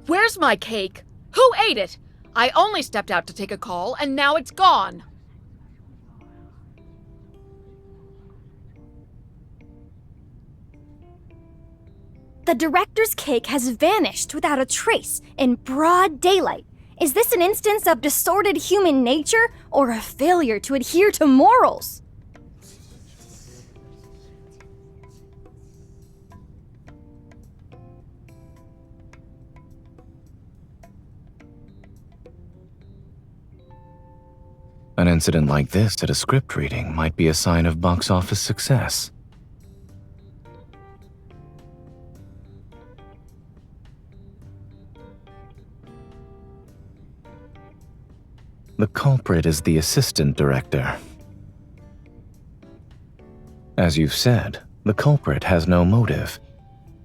Where's my cake? Who ate it? I only stepped out to take a call, and now it's gone. The director's cake has vanished without a trace in broad daylight. Is this an instance of distorted human nature or a failure to adhere to morals? An incident like this at a script reading might be a sign of box office success. The culprit is the assistant director. As you've said, the culprit has no motive.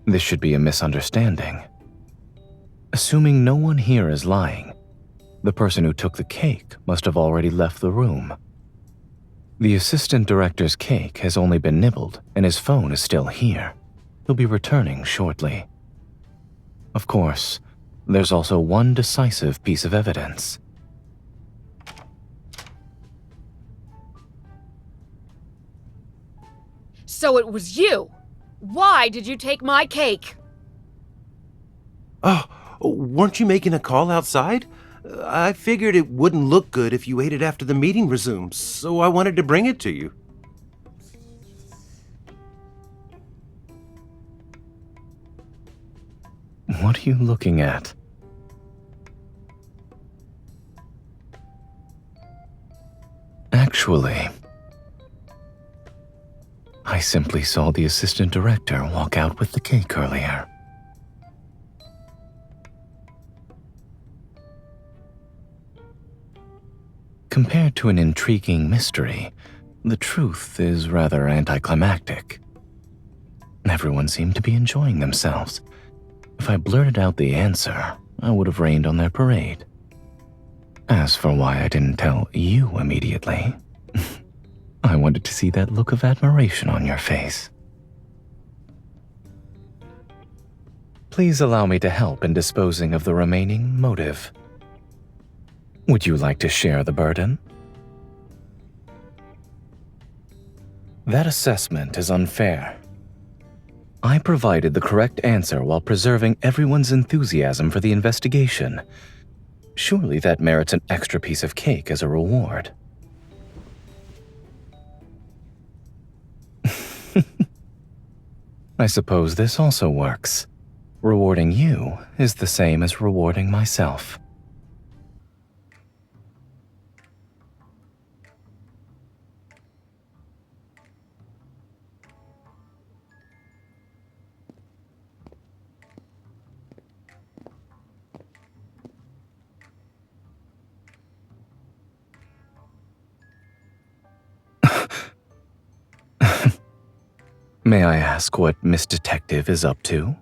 This should be a misunderstanding. Assuming no one here is lying, the person who took the cake must have already left the room. The assistant director's cake has only been nibbled and his phone is still here. He'll be returning shortly. Of course, there's also one decisive piece of evidence. So it was you! Why did you take my cake? Oh, weren't you making a call outside? I figured it wouldn't look good if you ate it after the meeting resumes, so I wanted to bring it to you. What are you looking at? Actually, I simply saw the assistant director walk out with the cake earlier. Compared to an intriguing mystery, the truth is rather anticlimactic. Everyone seemed to be enjoying themselves. If I blurted out the answer, I would have rained on their parade. As for why I didn't tell you immediately, I wanted to see that look of admiration on your face. Please allow me to help in disposing of the remaining motive. Would you like to share the burden? That assessment is unfair. I provided the correct answer while preserving everyone's enthusiasm for the investigation. Surely that merits an extra piece of cake as a reward. I suppose this also works. Rewarding you is the same as rewarding myself. May I ask what Miss Detective is up to?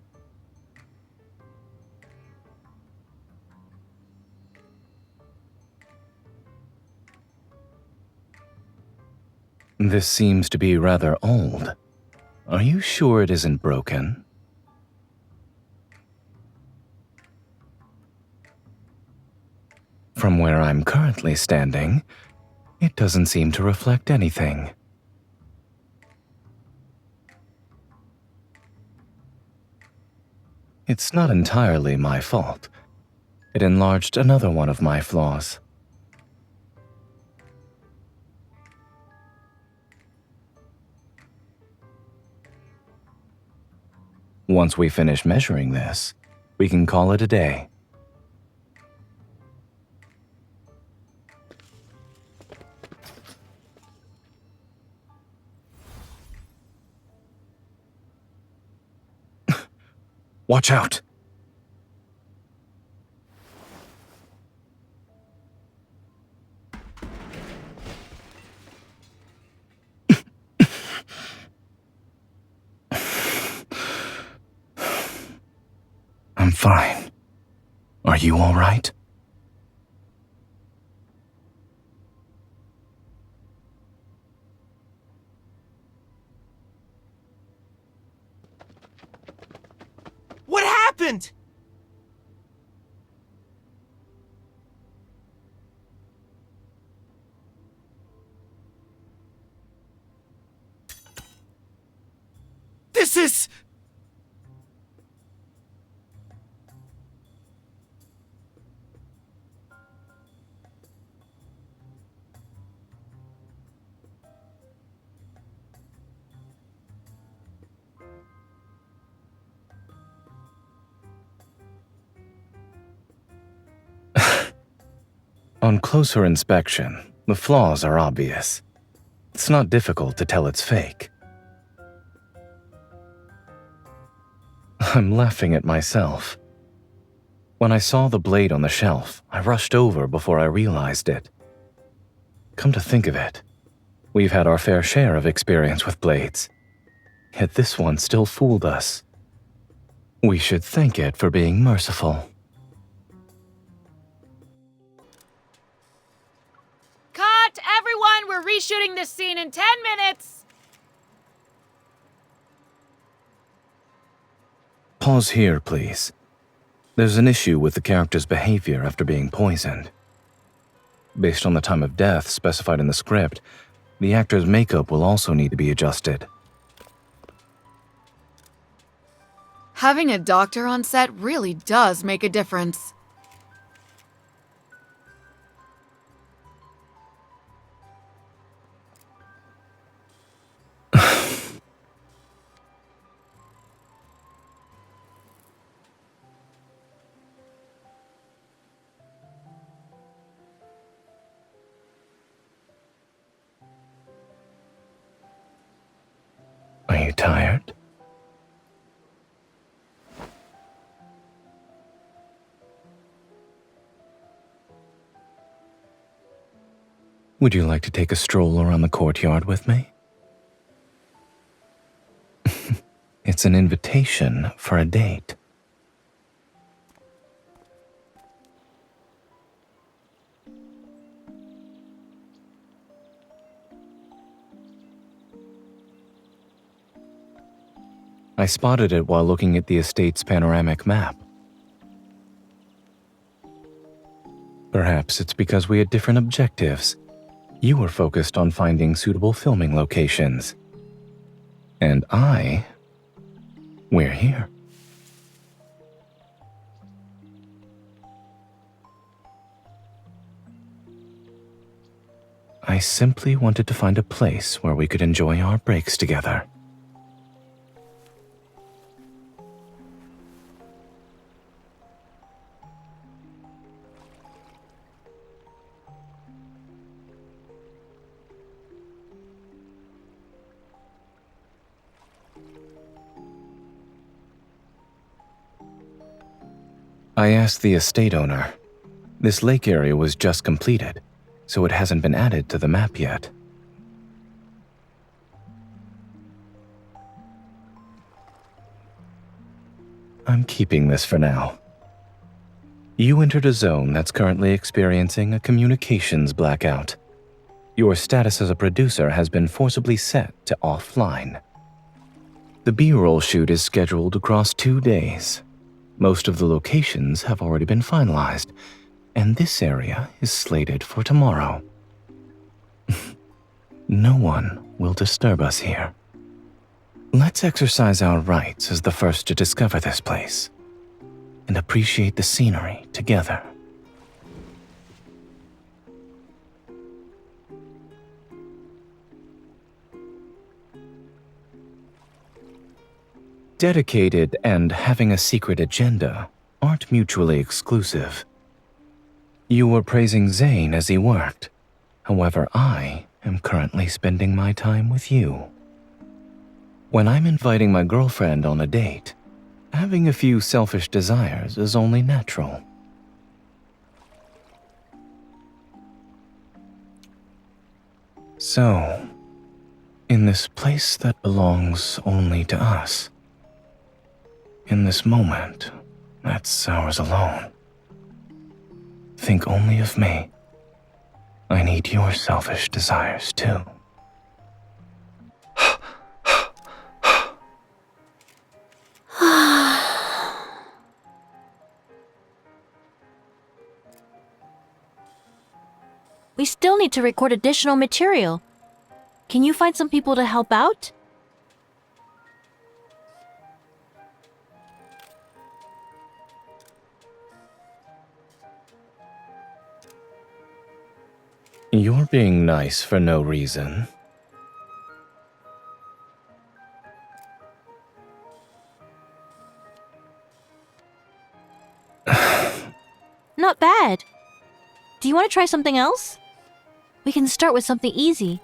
This seems to be rather old. Are you sure it isn't broken? From where I'm currently standing, it doesn't seem to reflect anything. It's not entirely my fault. It enlarged another one of my flaws. Once we finish measuring this, we can call it a day. Watch out! I'm fine. Are you all right? What happened? This is... On closer inspection, the flaws are obvious. It's not difficult to tell it's fake. I'm laughing at myself. When I saw the blade on the shelf, I rushed over before I realized it. Come to think of it, we've had our fair share of experience with blades. Yet this one still fooled us. We should thank it for being merciful. Cut! Everyone, we're reshooting this scene in 10 minutes! Pause here, please. There's an issue with the character's behavior after being poisoned. Based on the time of death specified in the script, the actor's makeup will also need to be adjusted. Having a doctor on set really does make a difference. Are you tired? Would you like to take a stroll around the courtyard with me? It's an invitation for a date. I spotted it while looking at the estate's panoramic map. Perhaps it's because we had different objectives. You were focused on finding suitable filming locations. And we're here. I simply wanted to find a place where we could enjoy our breaks together. I asked the estate owner. This lake area was just completed, so it hasn't been added to the map yet. I'm keeping this for now. You entered a zone that's currently experiencing a communications blackout. Your status as a producer has been forcibly set to offline. The B-roll shoot is scheduled across 2 days. Most of the locations have already been finalized, and this area is slated for tomorrow. No one will disturb us here. Let's exercise our rights as the first to discover this place and appreciate the scenery together. Dedicated and having a secret agenda aren't mutually exclusive. You were praising Zayne as he worked. However, I am currently spending my time with you. When I'm inviting my girlfriend on a date, having a few selfish desires is only natural. So, in this place that belongs only to us, in this moment that's ours alone, think only of me. I need your selfish desires too. We still need to record additional material. Can you find some people to help out? You're being nice for no reason. Not bad. Do you want to try something else? We can start with something easy.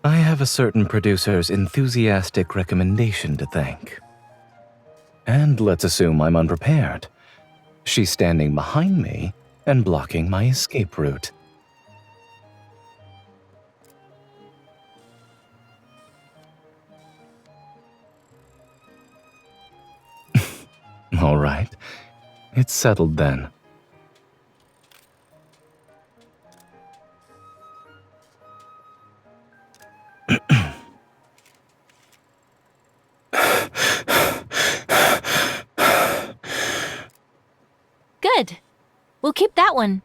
I have a certain producer's enthusiastic recommendation to thank. And let's assume I'm unprepared. She's standing behind me and blocking my escape route. All right, it's settled then. Good. We'll keep that one.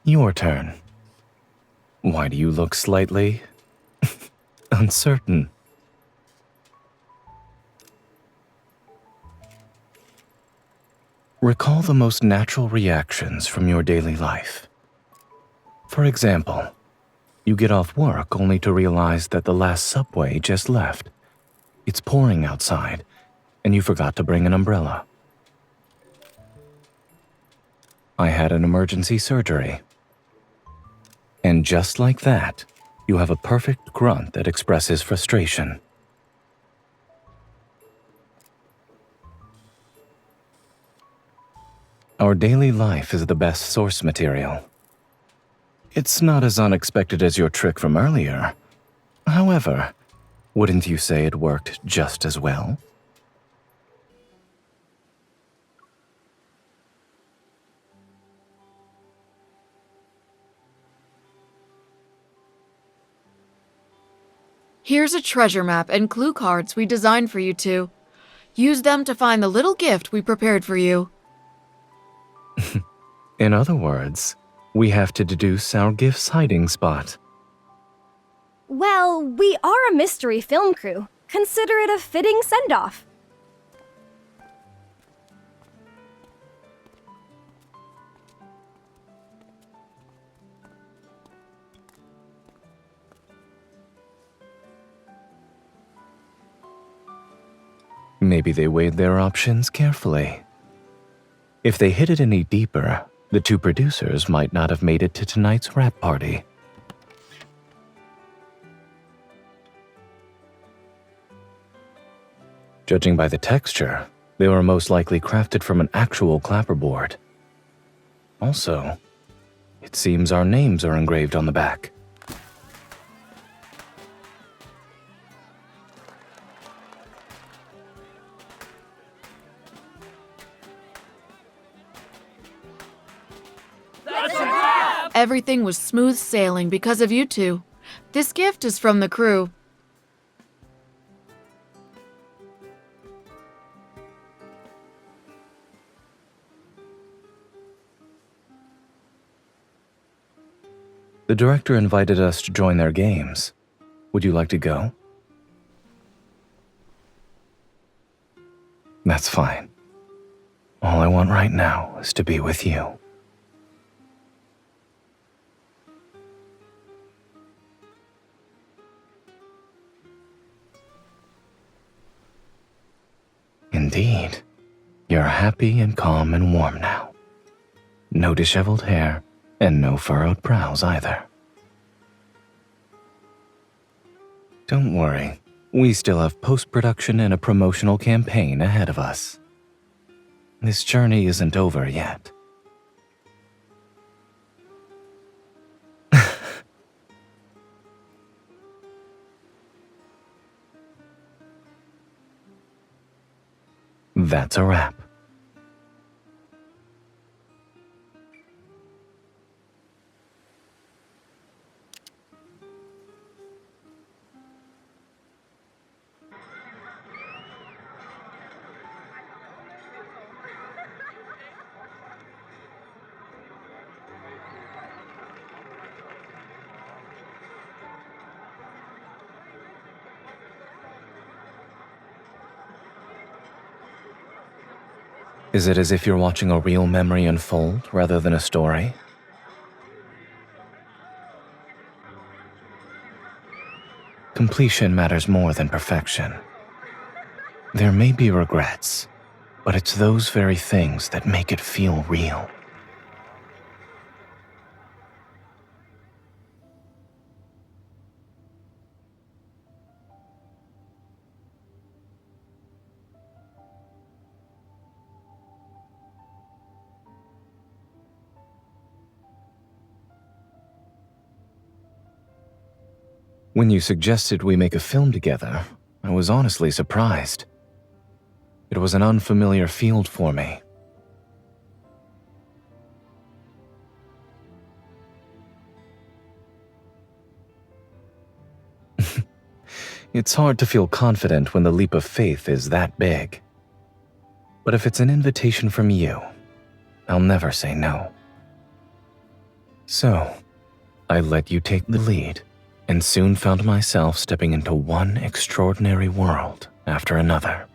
Your turn. Why do you look slightly uncertain? Recall the most natural reactions from your daily life. For example, you get off work only to realize that the last subway just left. It's pouring outside, and you forgot to bring an umbrella. I had an emergency surgery. And just like that, you have a perfect grunt that expresses frustration. Our daily life is the best source material. It's not as unexpected as your trick from earlier. However, wouldn't you say it worked just as well? Here's a treasure map and clue cards we designed for you two. Use them to find the little gift we prepared for you. In other words, we have to deduce our gift's hiding spot. Well, we are a mystery film crew. Consider it a fitting send-off. Maybe they weighed their options carefully. If they hid it any deeper, the two producers might not have made it to tonight's wrap party. Judging by the texture, they were most likely crafted from an actual clapperboard. Also, it seems our names are engraved on the back. Everything was smooth sailing because of you two. This gift is from the crew. The director invited us to join their games. Would you like to go? That's fine. All I want right now is to be with you. Indeed. You're happy and calm and warm now. No disheveled hair, and no furrowed brows either. Don't worry, we still have post-production and a promotional campaign ahead of us. This journey isn't over yet. That's a wrap. Is it as if you're watching a real memory unfold rather than a story? Completion matters more than perfection. There may be regrets, but it's those very things that make it feel real. When you suggested we make a film together, I was honestly surprised. It was an unfamiliar field for me. It's hard to feel confident when the leap of faith is that big. But if it's an invitation from you, I'll never say no. So, I let you take the lead, and soon found myself stepping into one extraordinary world after another.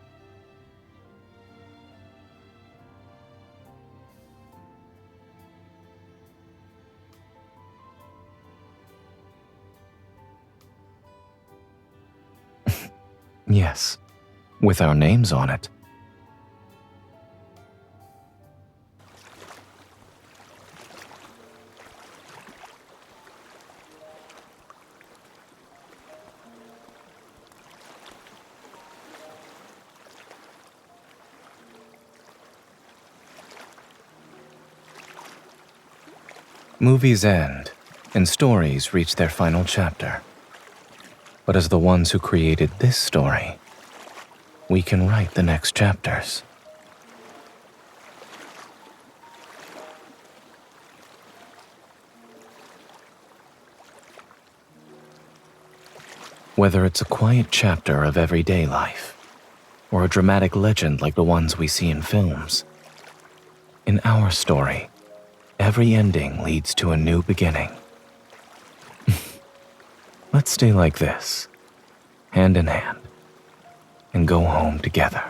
Yes, with our names on it. Movies end, and stories reach their final chapter. But as the ones who created this story, we can write the next chapters. Whether it's a quiet chapter of everyday life, or a dramatic legend like the ones we see in films, in our story, every ending leads to a new beginning. Let's stay like this, hand in hand, and go home together.